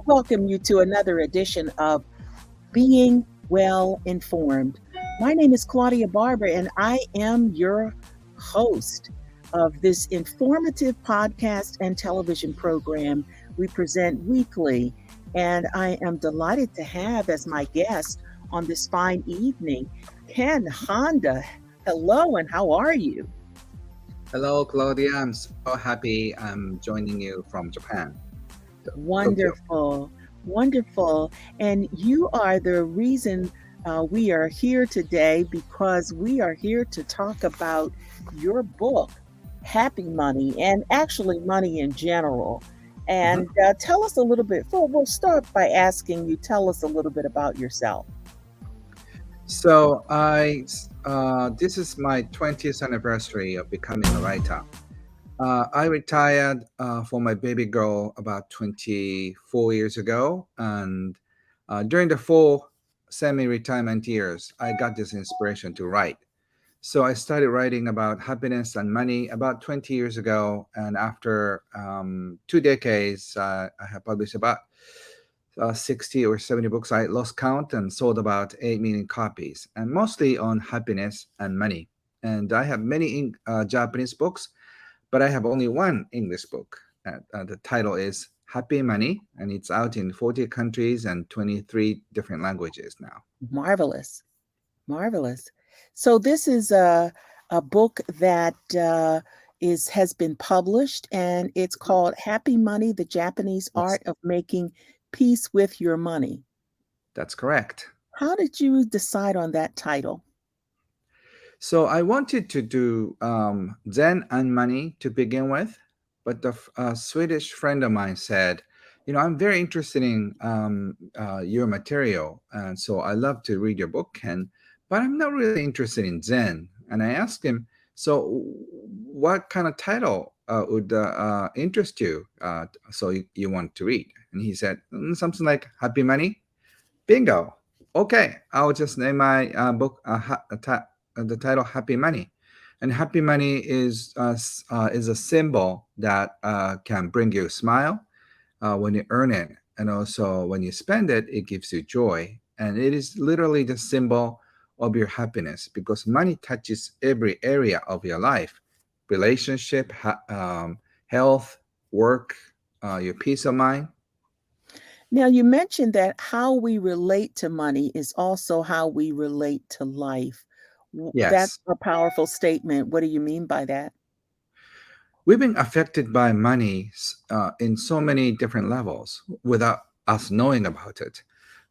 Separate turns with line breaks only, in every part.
welcome you to another edition of Being Well Informed. My name is Claudia Barber, and I am your host of this informative podcast and television program we present weekly. And I am delighted to have as my guest on this fine evening Ken Honda. Hello, and how are you?
Hello, Claudia. I'm so happy I'm joining you from Japan, Tokyo.
Wonderful, wonderful. And you are the reason we are here today because we are here to talk about your book, Happy Money, and actually money in general.
Mhm.
And tell us a little bit. We'll start by asking you, tell us a little bit about yourself.
This is my 20th anniversary of becoming a writer. I retired for my baby girl about 24 years ago, and during the 4 semi-retirement years, I got this inspiration to write. So I started writing about happiness and money about 20 years ago, and after 2 decades, I have published about 60 or 70 books. I lost count and sold about 8 million copies, and mostly on happiness and money. And I have many Japanese books, but I have only one English book. The title is Happy Money, and it's out in 40 countries and 23 different languages now.
Marvelous, marvelous. So this is a book that has been published, and it's called Happy Money: The Japanese
Yes,
Art of Making Peace with Your Money.
that's correct.
How did you decide on that title?
So I wanted to do Zen and money to begin with, but a Swedish friend of mine said, I'm very interested in your material, and so I love to read your book, Ken, but I'm not really interested in Zen. And I asked him, so what kind of title would interest you? So you want to read? And he said, something like Happy Money. Bingo. Okay, I'll just name my book the title "Happy Money," and happy money is a symbol that can bring you a smile when you earn it, and also when you spend it, it gives you joy, and it is literally the symbol of your happiness because money touches every area of your life, relationship, health, work, your peace of mind.
Now, you mentioned that how we relate to money is also how we relate to life. That's
Yes.
a powerful statement. What do you mean by that?
We've been affected by money in so many different levels without us knowing about it.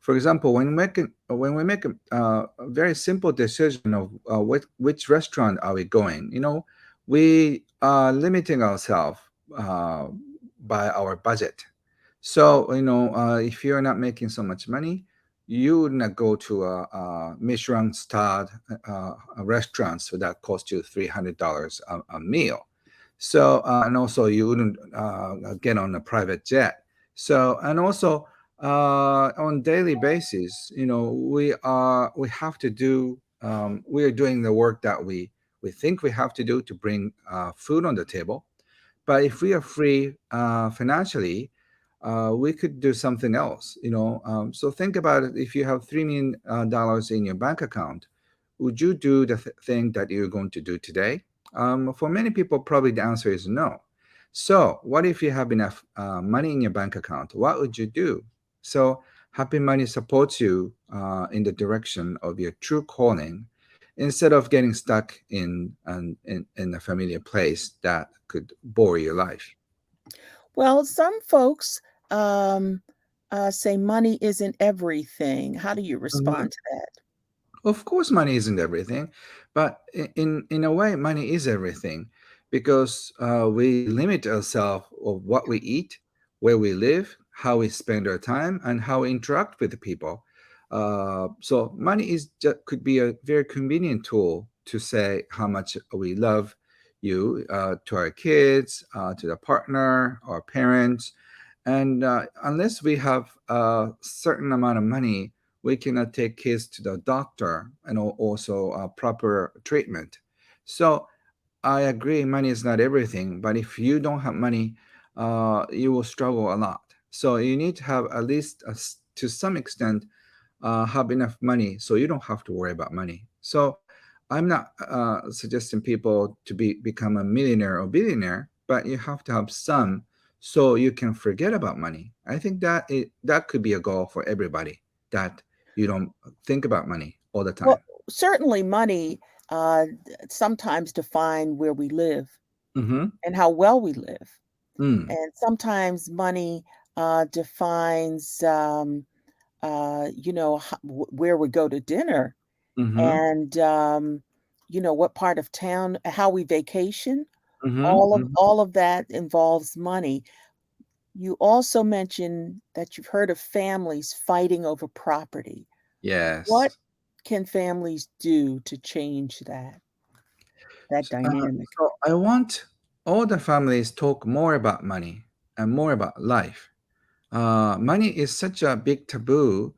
For example, when we make a very simple decision of which restaurant are we going, we are limiting ourselves uh, by our budget. So, if you're not making so much money, you would not go to a Michelin starred restaurant, so that costs you $300 a meal. So, and also you wouldn't get on a private jet. So, and also on daily basis, we have to do, we are doing the work that we think we have to do to bring food on the table. But if we are free financially, we could do something else. So think about it. If you have $3 million in your bank account, would you do the thing that you're going to do today? For many people, probably the answer is no. So, what if you have enough money in your bank account? What would you do? So, happy money supports you in the direction of your true calling instead of getting stuck in a familiar place that could bore your life.
Well, some folks um, say money isn't everything. How do you
Mhm.
respond to that?
Of course, money isn't everything, but in a way, money is everything because we limit ourselves of what we eat, where we live, how we spend our time, and how we interact with the people. So money could be a very convenient tool to say how much we love you to our kids, to the partner, our parents, and unless we have a certain amount of money, we cannot take kids to the doctor and also proper treatment. So I agree, money is not everything, but if you don't have money, you will struggle a lot. So you need to have at least to some extent have enough money so you don't have to worry about money. So I'm not suggesting people to become a millionaire or billionaire, but you have to have some so you can forget about money. I think that could be a goal for everybody, that you don't think about money all the time.
Well, certainly money sometimes define where we live
Mm-hmm.
and how well we live.
Mm.
And sometimes money defines, where we go to dinner
Mm-hmm.
and, what part of town, how we vacation.
Mm-hmm.
All of that involves money. You also mentioned that you've heard of families fighting over property. What
Yes.
can families do to change that
Uh,
dynamic?
so I want all the families talk more about money and more about life. Money is such a big taboo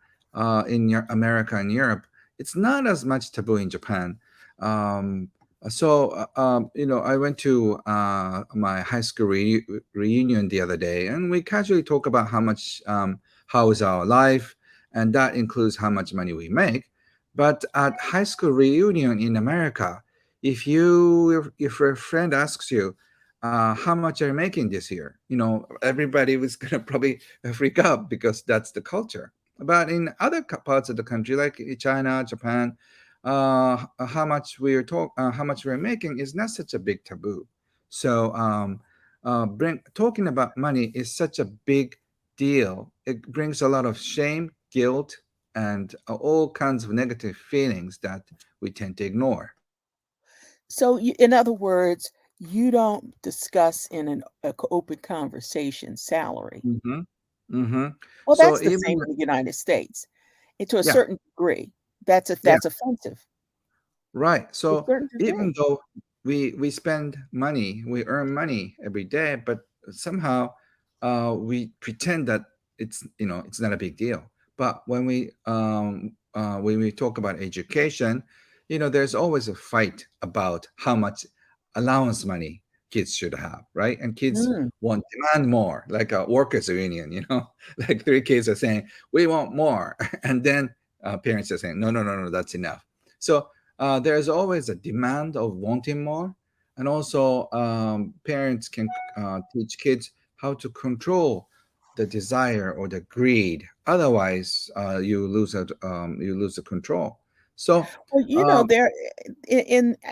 in America and Europe. It's not as much taboo in Japan. Um, I went to my high school reunion the other day, and we casually talk about how is our life, and that includes how much money we make. But at high school reunion in America, if your friend asks you, how much are you making this year? Everybody was gonna probably freak out because that's the culture. But in other parts of the country, like China, Japan, how much we're making is not such a big taboo. So talking about money is such a big deal. It brings a lot of shame, guilt, and all kinds of negative feelings that we tend to ignore.
So, in other words, you don't discuss in open conversation salary.
Mm-hmm. Mm-hmm.
Well,
So
that's the
even
same in the United States. And to a
yeah,
certain degree, that's if
yeah.
that's offensive
Right.
to a
So
certain
even
degree.
though we spend money, we earn money every day, but somehow we pretend that it's not a big deal. But when we talk about education, there's always a fight about how much allowance money kids should have, right? And kids
Mm.
want demand more, like a workers union, like three kids are saying we want more, and then parents are saying no, no, no, no, that's enough. So there's always a demand of wanting more, and also parents can teach kids how to control the desire or the greed. Otherwise, you lose the control. So,
Well,
um,
there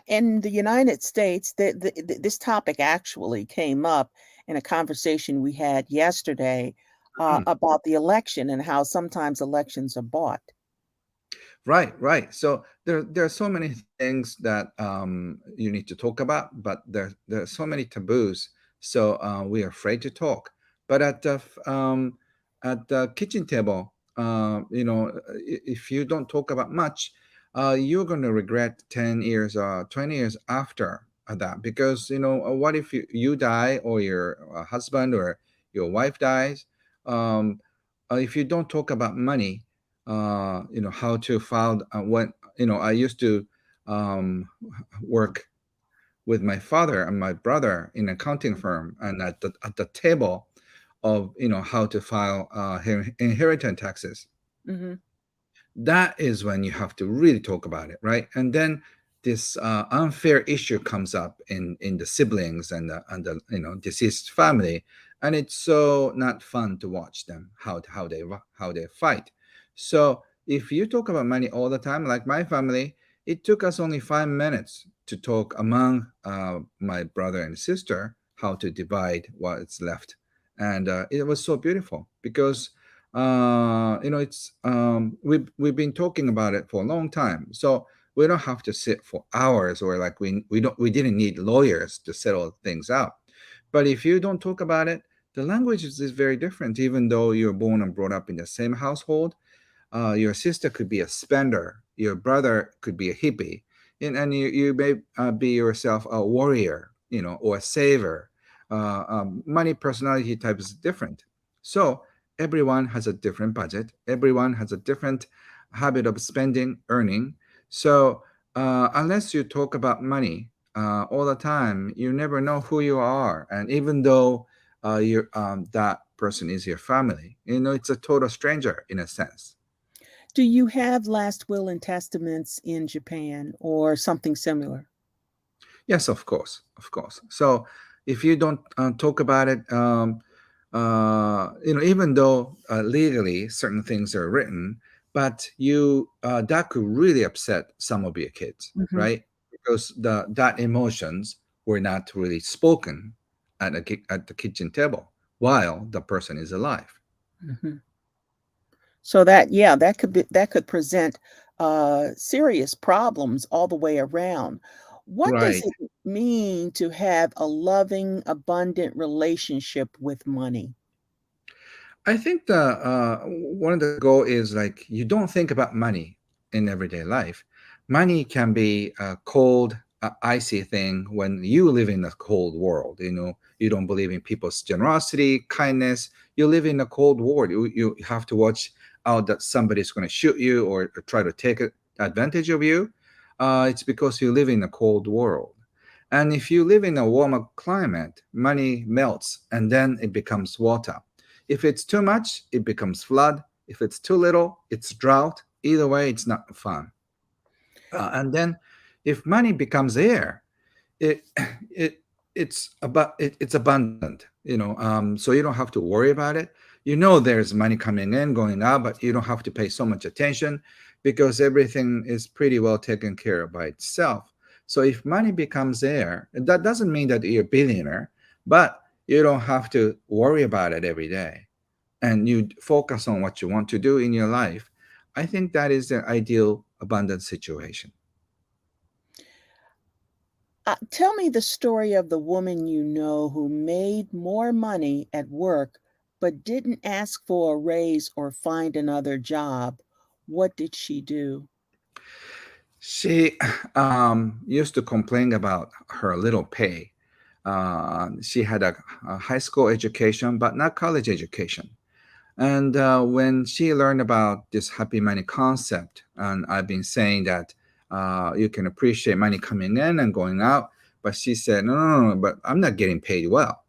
in the United States, this topic actually came up in a conversation we had yesterday
mhm.
about the election and how sometimes elections are bought.
Right, right. So there are so many things that you need to talk about, but there are so many taboos. So we are afraid to talk. But at the kitchen table, if you don't talk about much, you're going to regret 10 years, 20 years after that, because what if you die, or your husband or your wife dies? Um, if you don't talk about money, how to file when I used to um, work with my father and my brother in an accounting firm, and at the table of how to file inheritance taxes.
Mm-hmm.
That is when you have to really talk about it, right? And then this unfair issue comes up in the siblings and the deceased family, and it's so not fun to watch them how they fight. So if you talk about money all the time, like my family, it took us only 5 minutes to talk among my brother and sister how to divide what's left, and it was so beautiful because we've been talking about it for a long time, so we don't have to sit for hours, or like we didn't need lawyers to settle things out. But if you don't talk about it, the language is very different. Even though you're born and brought up in the same household, your sister could be a spender, your brother could be a hippie, and you may be yourself a warrior, or a saver. Money personality type is different. So everyone has a different budget. Everyone has a different habit of spending, earning. So unless you talk about money all the time, you never know who you are. And even though that person is your family. It's a total stranger in a sense.
Do you have last will and testaments in Japan or something similar?
Yes, of course, of course. So if you don't talk about it, even though legally certain things are written, but you that could really upset some of your kids,
Hmm.
right? Because the that emotions were not really spoken at the kitchen table while the person is alive.
Hmm. So that, yeah, that could present serious problems all the way around. What does
Right.
it mean to have a loving, abundant relationship with money?
I think the one of the goal is like you don't think about money in everyday life. Money can be a cold, icy thing when you live in a cold world. You don't believe in people's generosity, kindness. You live in a cold world. You have to watch out that somebody's going to shoot you or try to take advantage of you. It's because you live in a cold world. And if you live in a warmer climate, money melts and then it becomes water. If it's too much, it becomes flood. If it's too little, it's drought. Either way, it's not fun. And then, if money becomes air, it it it's abundant. So you don't have to worry about it. There's money coming in, going out, but you don't have to pay so much attention because everything is pretty well taken care of by itself. So if money becomes air, that doesn't mean that you're a billionaire, but you don't have to worry about it every day and you focus on what you want to do in your life. I think that is the ideal abundant situation.
Tell me the story of the woman you know who made more money at work but didn't ask for a raise or find another job. What did she do?
She used to complain about her little pay. She had a high school education, but not college education. And when she learned about this happy money concept, and I've been saying that you can appreciate money coming in and going out, but she said, no, no, no, no, but I'm not getting paid well.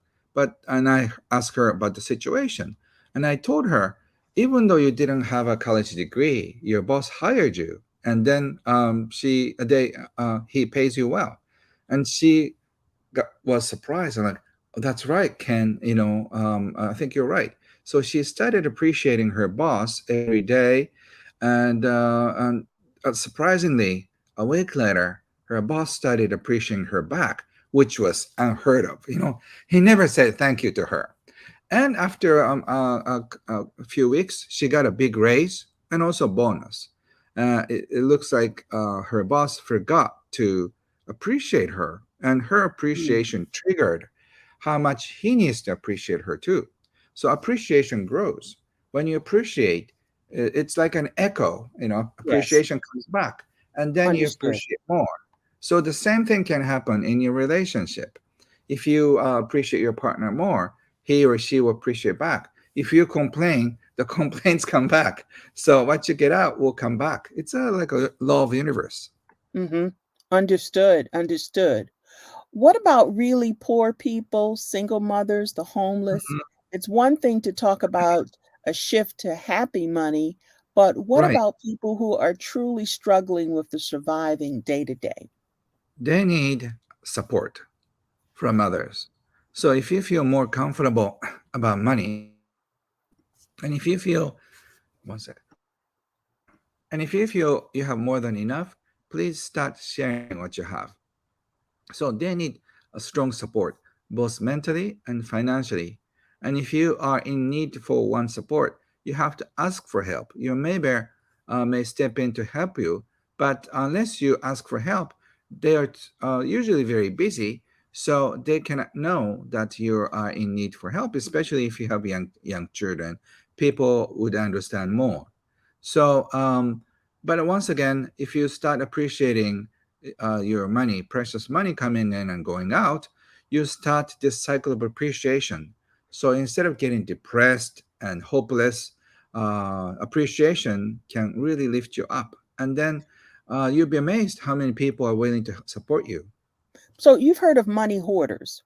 And I asked her about the situation. And I told her, even though you didn't have a college degree, your boss hired you. And then he pays you well. And she was surprised. I'm like, oh, that's right, Ken. I think you're right. So she started appreciating her boss every day, and surprisingly, a week later, her boss started appreciating her back, which was unheard of. He never said thank you to her. And after a few weeks, she got a big raise and also bonus. It looks like her boss forgot to appreciate her, and her
Mm,
appreciation triggered how much he needs to appreciate her too. So appreciation grows. When you appreciate, it's like an echo,
yes,
appreciation comes back, and then you
understood.
appreciate more. So the same thing can happen in your relationship. If you appreciate your partner more, he or she will appreciate back. If you complain, the complaints come back. So what you get out will come back. It's like a law of the universe.
Hmm. Understood, understood. What about really poor people, single mothers, the homeless?
Mhm.
It's one thing to talk about a shift to happy money, but what
Right.
about people who are truly struggling with the surviving day to day?
They need support from others. So if you feel more comfortable about money, and if you feel, one sec, and if you feel you have more than enough, please start sharing what you have. So they need a strong support, both mentally and financially. And if you are in need for one support, you have to ask for help. Your neighbor may step in to help you, but unless you ask for help, they are usually very busy, so they cannot know that you are in need for help. Especially if you have young children, people would understand more. So, but once again, if you start appreciating your money, precious money coming in and going out, you start this cycle of appreciation. So instead of getting depressed and hopeless, appreciation can really lift you up. And then you'll be amazed how many people are willing to support you.
So you've heard of money hoarders.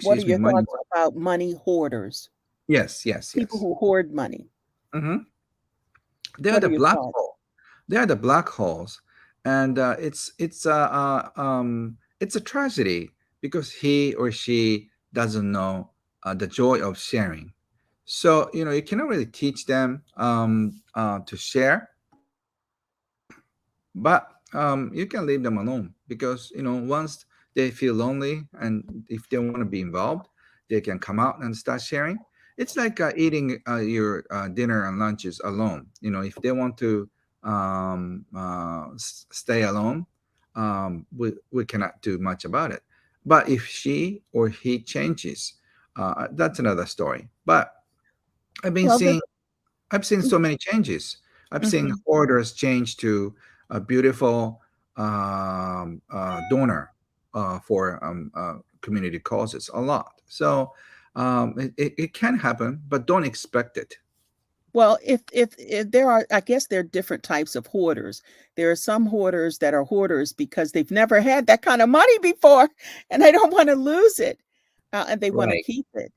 What are
excuse me,
your
money
thoughts
hoard.
about money hoarders?
Yes, yes,
People
yes.
who hoard money.
Hmm. They're
What are
the
your
black
thoughts?
hole. They are the black holes, and it's a tragedy because he or she doesn't know the joy of sharing. So you cannot really teach them to share, but you can leave them alone because once they feel lonely and if they want to be involved, they can come out and start sharing. It's like eating your dinner and lunches alone. If they want to stay alone, we cannot do much about it. But if she or he changes, that's another story. But I've been
Well,
seeing I've seen so many changes. I've seen
mhm.
hoarders change to a beautiful donor for community causes a lot. So it can happen, but don't expect it.
Well, if there are, I guess there are different types of hoarders. There are some hoarders that are hoarders because they've never had that kind of money before, and they don't want to lose it, and they want to
Right.
keep it.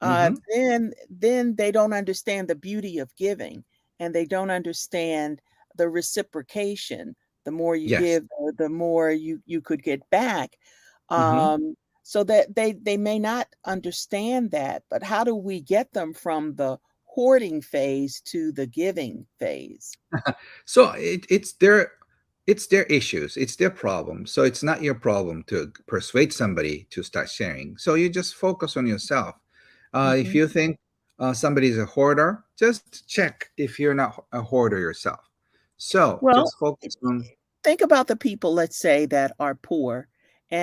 Mm-hmm.
Then they don't understand the beauty of giving, and they don't understand the reciprocation. The more you
Yes.
give, the more you could get back.
Mm-hmm.
So that they may not understand that. But how do we get them from the hoarding phase to the giving phase?
So it's their issues, it's their problem. So it's not your problem to persuade somebody to start sharing. So you just focus on yourself. If
Hmm.
you think somebody's a hoarder, just check if you're not a hoarder yourself. So
Well,
just focus on.
think about the people, let's say, that are poor,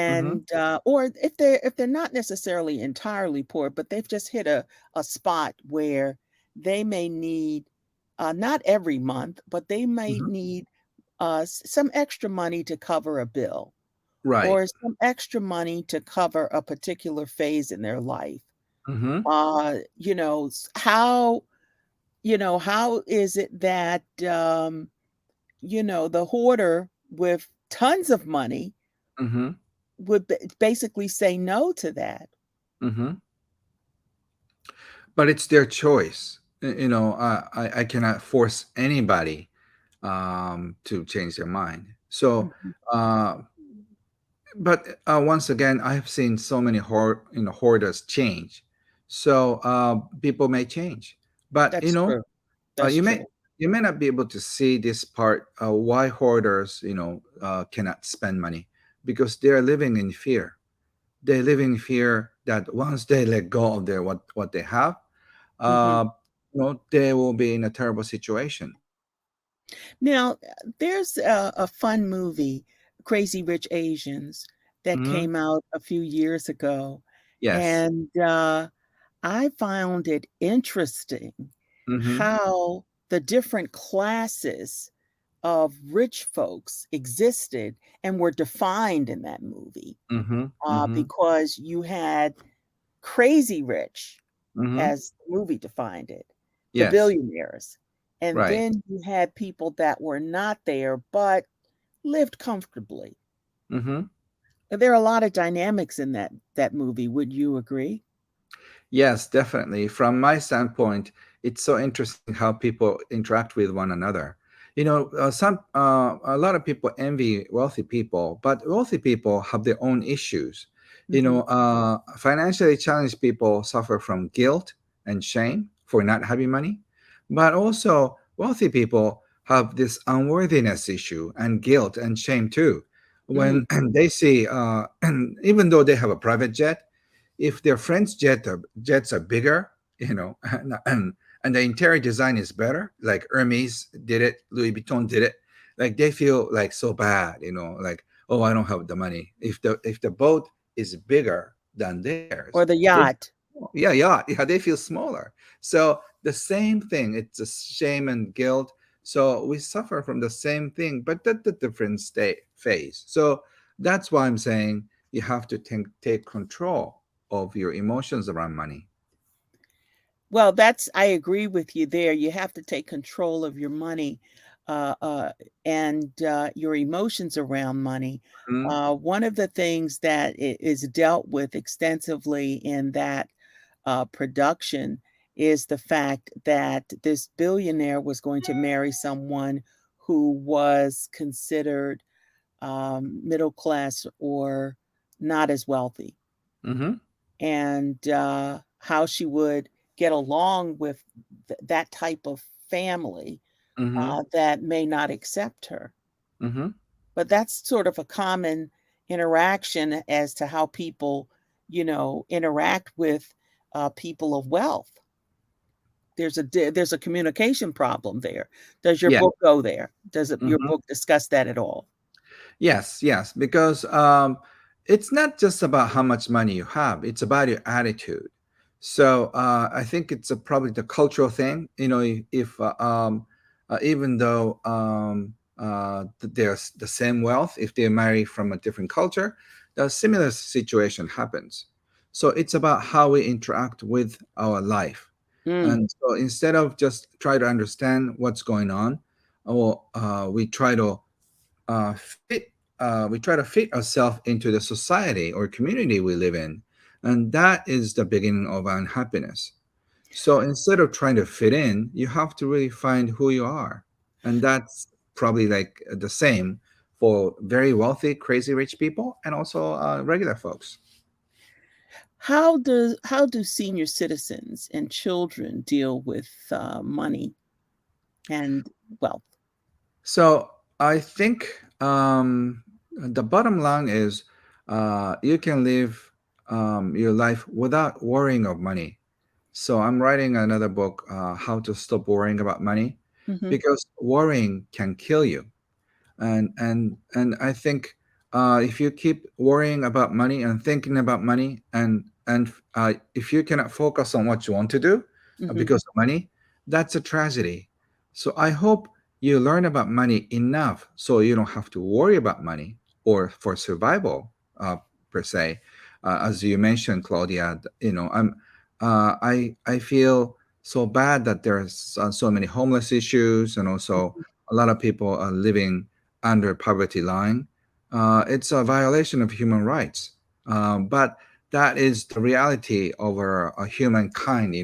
Mm-hmm,
and or if they're not necessarily entirely poor, but they've just hit a spot where they may need, not every month, but they may
mm-hmm.
need some extra money to cover a bill,
Right.
or some extra money to cover a particular phase in their life.
Mm-hmm,
How is it that the hoarder with tons of money
mm-hmm,
would basically say no to that?
mm-hmm. But it's their choice. I cannot force anybody to change their mind. So
Mhm.
uh, but once again, I have seen so many hoarders change. So people may change, but
That's true. That's
you may
true.
you may not be able to see this part why hoarders cannot spend money because they are living in fear. They live in fear that once they let go of their what they have,
Hmm.
uh, they will be in a terrible situation.
Now, there's a fun movie, Crazy Rich Asians, that
Hmm.
came out a few years ago,
Yes.
and I found it interesting
Hmm.
how the different classes of rich folks existed and were defined in that movie,
Hmm. Hmm.
because you had crazy rich,
Hmm.
as the movie defined it, the
Yes.
billionaires. And
Right.
then you had people that were not there but lived comfortably.
Hmm.
And there are a lot of dynamics in that movie. Would you agree?
Yes, definitely. From my standpoint, it's so interesting how people interact with one another. A lot of people envy wealthy people, but wealthy people have their own issues.
Hmm.
Financially challenged people suffer from guilt and shame for not having money, but also wealthy people have this unworthiness issue and guilt and shame too.
Hmm.
When they see, even though they have a private jet, if their friends' jets are bigger, and the interior design is better, like Hermes did it, Louis Vuitton did it, like they feel like so bad, like, oh, I don't have the money. If the boat is bigger than theirs,
Or the
they
yacht.
yeah, they feel smaller. So the same thing, it's a shame and guilt. So we suffer from the same thing, but at the different state phase. So that's why I'm saying you have to take control of your emotions around money.
Well, I agree with you there. You have to take control of your money. uh, uh, and your emotions around money.
Mhm.
One of the things that is dealt with extensively in that production is the fact that this billionaire was going to marry someone who was considered middle class or not as wealthy,
Mhm.
and how she would get along with that type of family
Mhm.
that may not accept her.
Mhm.
But that's sort of a common interaction as to how people, interact with people of wealth. There's a communication problem there. Does your
Yeah.
book go there? Does your
Mhm.
book discuss that at all?
Yes, yes, because it's not just about how much money you have; it's about your attitude. So I think it's probably the cultural thing. If even though there's the same wealth, if they marry from a different culture, the similar situation happens. So it's about how we interact with our life,
Mm,
and so instead of just try to understand what's going on, or we try to fit we try to fit ourselves into the society or community we live in, and that is the beginning of unhappiness. So instead of trying to fit in, you have to really find who you are, and that's probably like the same for very wealthy crazy rich people and also regular folks.
how do senior citizens and children deal with money and wealth?
So I think the bottom line is you can live your life without worrying of money. So I'm writing another book, How to Stop Worrying About Money,
Hmm.
because worrying can kill you. And I think if you keep worrying about money and thinking about money, and if you cannot focus on what you want to do
Hmm.
because of money, that's a tragedy. So I hope you learn about money enough so you don't have to worry about money or for survival per se. As you mentioned, Claudia, I feel so bad that there's so many homeless issues, and also a lot of people are living under poverty line. It's a violation of human rights. But that is the reality of our humankind,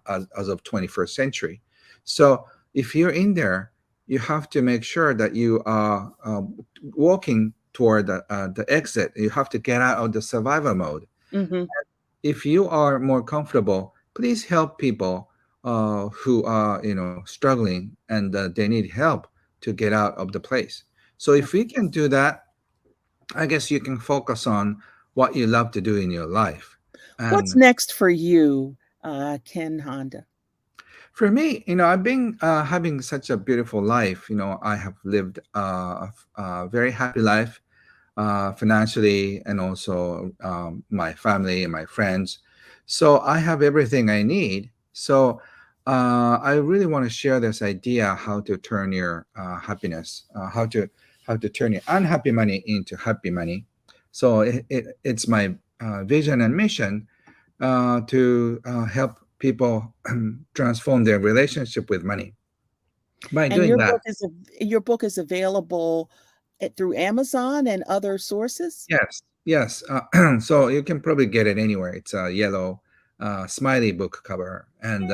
as of 21st century. So if you're in there, you have to make sure that you are walking toward the exit. You have to get out of the survival mode.
Hmm.
If you are more comfortable, please help people who are struggling, and they need help to get out of the place. So if we can do that, I guess you can focus on what you love to do in your life.
What's
And
next for you, Ken Honda?
for me, I've been having such a beautiful life. I have lived a very happy life, financially, and also my family and my friends. So I have everything I need. So I really want to share this idea how to turn your happiness, how to turn your unhappy money into happy money. So it's my vision and mission to help people transform their relationship with money. By
And
doing that,
your book is available through Amazon and other sources?
yes, yes. So you can probably get it anywhere. It's a yellow smiley book cover, and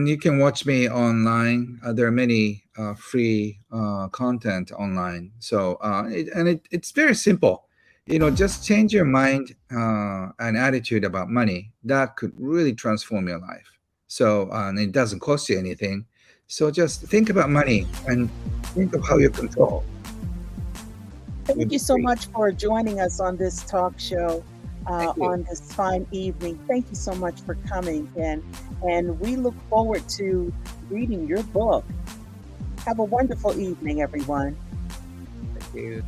you can watch me online. There are many free content online. So it's very simple. Just change your mind and attitude about money. That could really transform your life. So and it doesn't cost you anything. So just think about money and think of how you control. Would
Thank
be
you so
free.
much for joining us on this talk show
Thank you.
on this fine evening. Thank you so much for coming, Ken. And we look forward to reading your book. Have a wonderful evening, everyone.
Thank you.